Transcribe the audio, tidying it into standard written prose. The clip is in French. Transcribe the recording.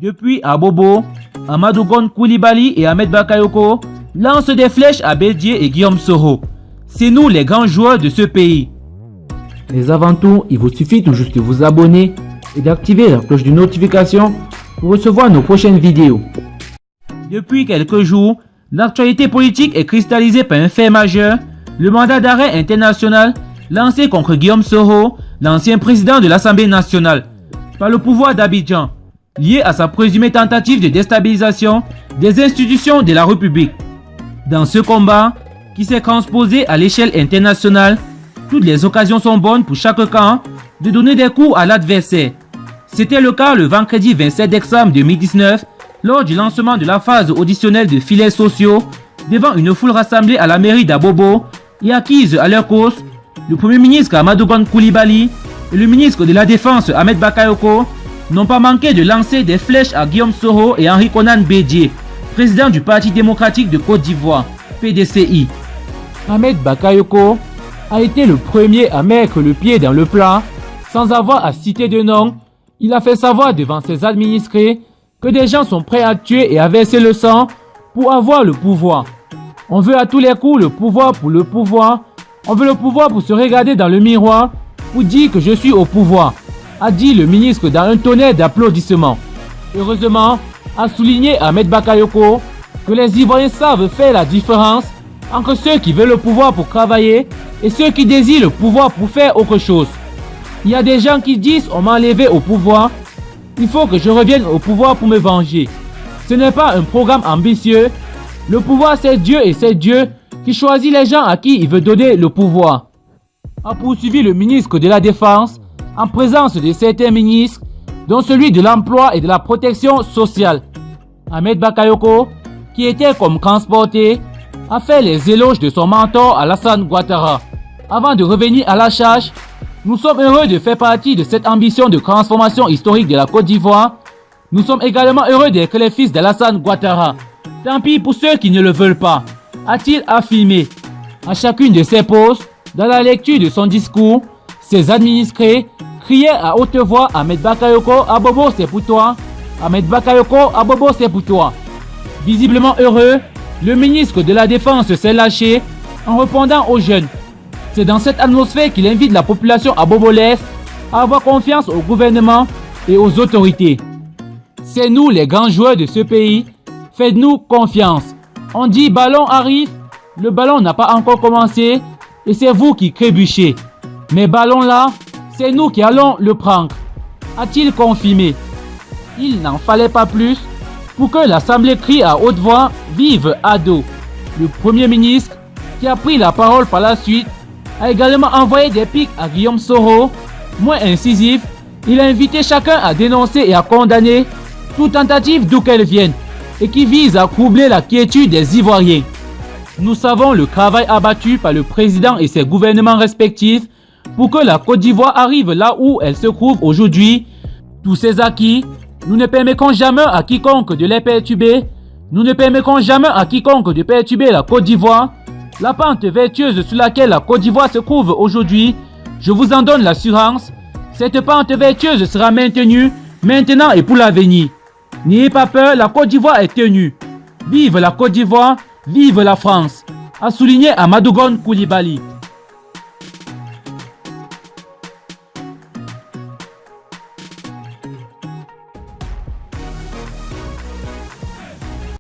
Depuis Abobo, Amadou Gon Coulibaly et Ahmed Bakayoko lancent des flèches à Bédié et Guillaume Soro. C'est nous les grands joueurs de ce pays. Mais avant tout, il vous suffit tout juste de vous abonner et d'activer la cloche de notification pour recevoir nos prochaines vidéos. Depuis quelques jours, l'actualité politique est cristallisée par un fait majeur, le mandat d'arrêt international lancé contre Guillaume Soro, l'ancien président de l'Assemblée nationale, par le pouvoir d'Abidjan, lié à sa présumée tentative de déstabilisation des institutions de la République. Dans ce combat, qui s'est transposé à l'échelle internationale, toutes les occasions sont bonnes pour chaque camp de donner des coups à l'adversaire. C'était le cas le vendredi 27 décembre 2019, lors du lancement de la phase auditionnelle de filets sociaux, devant une foule rassemblée à la mairie d'Abobo et acquise à leur cause, le Premier ministre Amadou Gon Coulibaly et le ministre de la Défense Ahmed Bakayoko n'ont pas manqué de lancer des flèches à Guillaume Soro et Henri Konan Bédié, président du Parti démocratique de Côte d'Ivoire, PDCI. Ahmed Bakayoko a été le premier à mettre le pied dans le plat, sans avoir à citer de nom. Il a fait savoir devant ses administrés que des gens sont prêts à tuer et à verser le sang pour avoir le pouvoir. On veut à tous les coups le pouvoir pour le pouvoir. On veut le pouvoir pour se regarder dans le miroir pour dire que je suis au pouvoir, a dit le ministre dans un tonnerre d'applaudissements. Heureusement, a souligné Ahmed Bakayoko que les Ivoiriens savent faire la différence entre ceux qui veulent le pouvoir pour travailler et ceux qui désirent le pouvoir pour faire autre chose. Il y a des gens qui disent on m'a enlevé au pouvoir, il faut que je revienne au pouvoir pour me venger. Ce n'est pas un programme ambitieux. Le pouvoir c'est Dieu et c'est Dieu qui choisit les gens à qui il veut donner le pouvoir. A poursuivi le ministre de la Défense en présence de certains ministres, dont celui de l'Emploi et de la Protection sociale. Ahmed Bakayoko, qui était comme transporté, a fait les éloges de son mentor Alassane Ouattara. Avant de revenir à la charge, nous sommes heureux de faire partie de cette ambition de transformation historique de la Côte d'Ivoire. Nous sommes également heureux d'être les fils d'Alassane Ouattara. Tant pis pour ceux qui ne le veulent pas, a-t-il affirmé. À chacune de ses pauses, dans la lecture de son discours, ses administrés criaient à haute voix « Ahmed Bakayoko, Abobo c'est pour toi !»« Ahmed Bakayoko, Abobo c'est pour toi !» Visiblement heureux, le ministre de la Défense s'est lâché en répondant aux jeunes. C'est dans cette atmosphère qu'il invite la population abobolaise à avoir confiance au gouvernement et aux autorités. C'est nous les grands joueurs de ce pays, faites-nous confiance. On dit ballon arrive, le ballon n'a pas encore commencé et c'est vous qui trébuchez. Mais ballon là, c'est nous qui allons le prendre, a-t-il confirmé. Il n'en fallait pas plus pour que l'Assemblée crie à haute voix « Vive Ado !» Le Premier ministre, qui a pris la parole par la suite, a également envoyé des pics à Guillaume Soro. Moins incisif, il a invité chacun à dénoncer et à condamner toute tentative d'où qu'elle vienne et qui vise à troubler la quiétude des Ivoiriens. Nous savons le travail abattu par le président et ses gouvernements respectifs pour que la Côte d'Ivoire arrive là où elle se trouve aujourd'hui. Tous ces acquis, nous ne permettrons jamais à quiconque de les perturber. Nous ne permettrons jamais à quiconque de perturber la Côte d'Ivoire. La pente vertueuse sur laquelle la Côte d'Ivoire se trouve aujourd'hui, je vous en donne l'assurance, cette pente vertueuse sera maintenue maintenant et pour l'avenir. N'ayez pas peur, la Côte d'Ivoire est tenue. Vive la Côte d'Ivoire, vive la France, a souligné Amadou Gon Coulibaly.